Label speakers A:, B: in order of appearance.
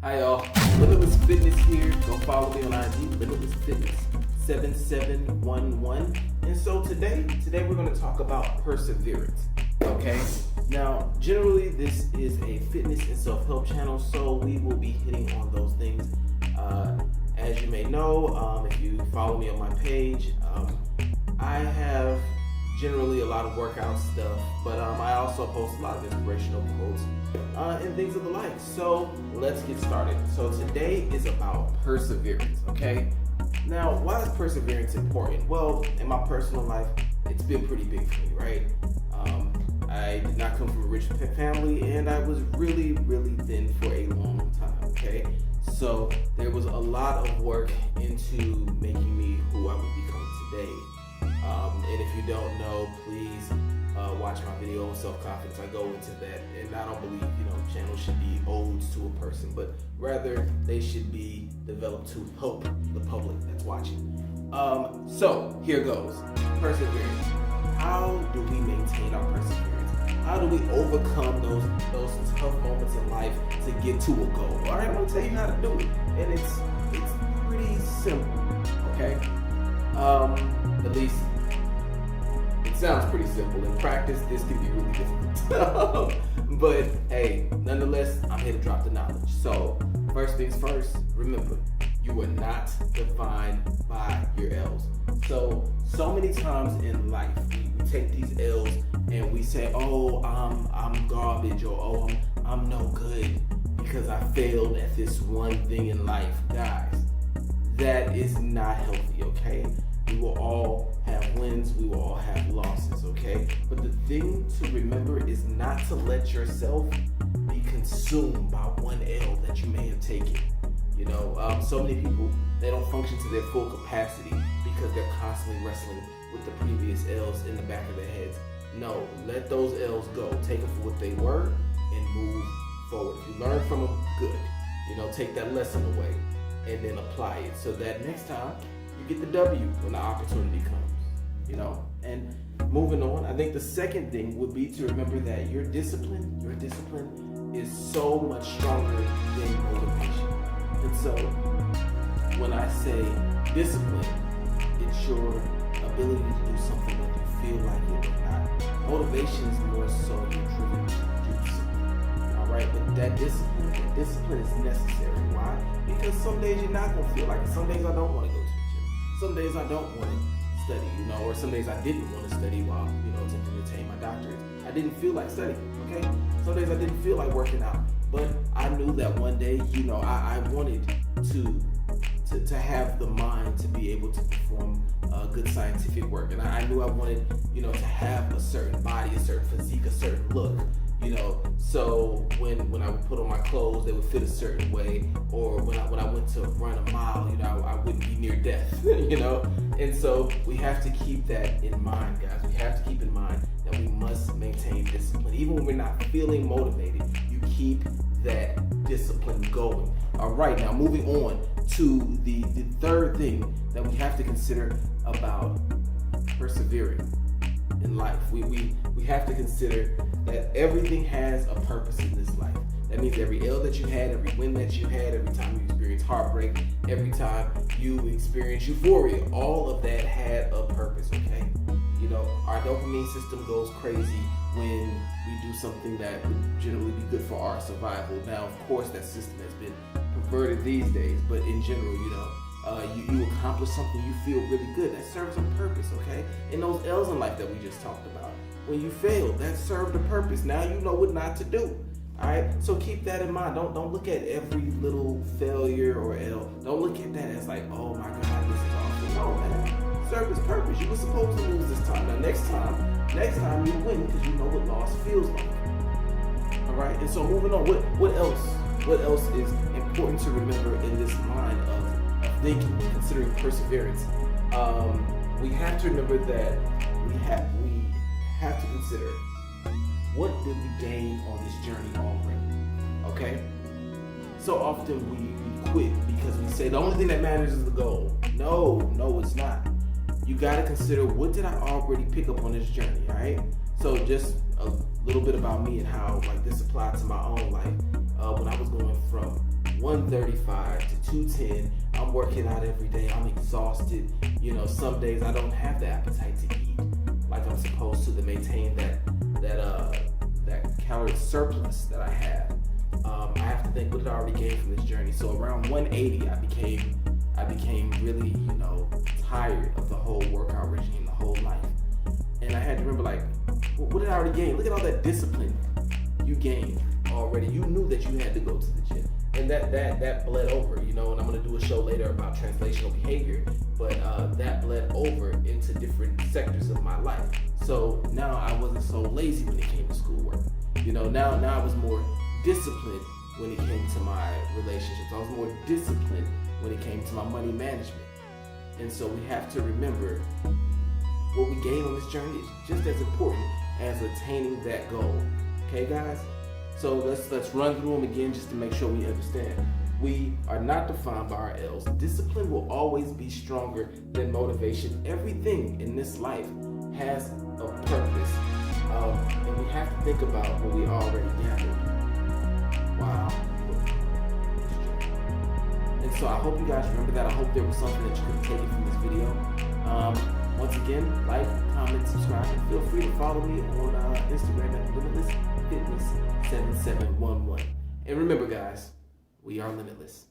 A: Hi y'all, Limitless Fitness here. Go follow me on IG, Limitless Fitness 7711. And so today we're going to talk about perseverance. Okay. Now, generally this is a fitness and self-help channel, so we will be hitting on those things. As you may know, if you follow me on my page, I have generally a lot of workout stuff, but I also post a lot of inspirational quotes and things of the like. So let's get started. So today is about perseverance, okay? Now, why is perseverance important? Well, in my personal life, it's been pretty big for me, right? I did not come from a rich family, and I was really thin for a long time, okay? So there was a lot of work into making me who I would become today. And if you don't know, please watch my video on self-confidence. I go into that, and I don't believe channels should be odes to a person, but rather they should be developed to help the public that's watching. So here goes. Perseverance. How do we maintain our perseverance? How do we overcome those tough moments in life to get to a goal? All right, I'm gonna tell you how to do it, and it's pretty simple. Okay. At least it sounds pretty simple. In practice, this can be really difficult. But hey, nonetheless, I'm here to drop the knowledge. So first things first, remember, you are not defined by your L's. So many times in life, we take these L's and we say, oh, I'm garbage, or oh, I'm no good because I failed at this one thing in life. Guys, that is not healthy, okay? We will all have wins, we will all have losses, okay? But the thing to remember is not to let yourself be consumed by one L that you may have taken. So many people, they don't function to their full capacity because they're constantly wrestling with the previous L's in the back of their heads. No, let those L's go. Take them for what they were and move forward. If you learn from them, good. Take that lesson away and then apply it so that next time you get the W when the opportunity comes. And moving on, I think the second thing would be to remember that your discipline is so much stronger than motivation. And so when I say discipline, it's your ability to do something that you feel like it or not. Motivation is more so you're driven to do something. All right, but that discipline is necessary. Why? Because some days you're not gonna feel like it. Some days I don't want to go to the gym. Some days I don't want to study, or some days I didn't want to study while attempting to attain my doctorate. I didn't feel like studying. Okay, some days I didn't feel like working out, but I knew that one day, I wanted to have the mind to be able to perform good scientific work, and I knew I wanted, to have a certain body, a certain physique, a certain look. So when I would put on my clothes, they would fit a certain way, or when I went to run a mile, I wouldn't be near death, And so we have to keep that in mind, guys. We have to keep in mind that we must maintain discipline. Even when we're not feeling motivated, you keep that discipline going. All right, now moving on to the third thing that we have to consider about persevering in life. We have to consider that everything has a purpose in this life. That means every L that you had, every win that you had, every time you experience heartbreak, every time you experience euphoria, all of that had a purpose, okay? Our dopamine system goes crazy when we do something that would generally be good for our survival. Now, of course, that system has been perverted these days, but in general, you accomplish something, you feel really good. That serves a purpose, okay? And those L's in life that we just talked about, when you fail, that served a purpose. Now you know what not to do. All right, so keep that in mind. Don't look at every little failure or L. Don't look at that as like, oh my God, this is awesome. No, man. Serve its purpose. You were supposed to lose this time. Now next time you win because you know what loss feels like. All right, and so moving on. What else is important to remember in this line of thinking, considering perseverance? We have to remember that we have to consider, what did we gain on this journey already? Okay? So often we quit because we say the only thing that matters is the goal. No, it's not. You got to consider, what did I already pick up on this journey, all right? So just a little bit about me and how this applied to my own life. When I was going from 135 to 210. I'm working out every day. I'm exhausted. You know, some days I don't have the appetite to eat like I'm supposed to maintain that calorie surplus that I have. I have to think what did I already gain from this journey. So around 180, I became really, you know, tired of the whole workout regime, the whole life. And I had to remember, like, what did I already gain? Look at all that discipline you gained already. You knew that you had to go to the gym. And that bled over, you know, and I'm gonna do a show later about translational behavior, but that bled over into different sectors of my life. So now I wasn't so lazy when it came to schoolwork. You know, now I was more disciplined when it came to my relationships. I was more disciplined when it came to my money management. And so we have to remember what we gain on this journey is just as important as attaining that goal. Okay, guys? So let's run through them again just to make sure we understand. We are not defined by our L's. Discipline will always be stronger than motivation. Everything in this life has a purpose. And we have to think about what we already gathered. Wow. And so I hope you guys remember that. I hope there was something that you could take from this video. Once again, like, comment, subscribe, and feel free to follow me on Instagram at Limitless Fitness 7711. And remember, guys, we are limitless.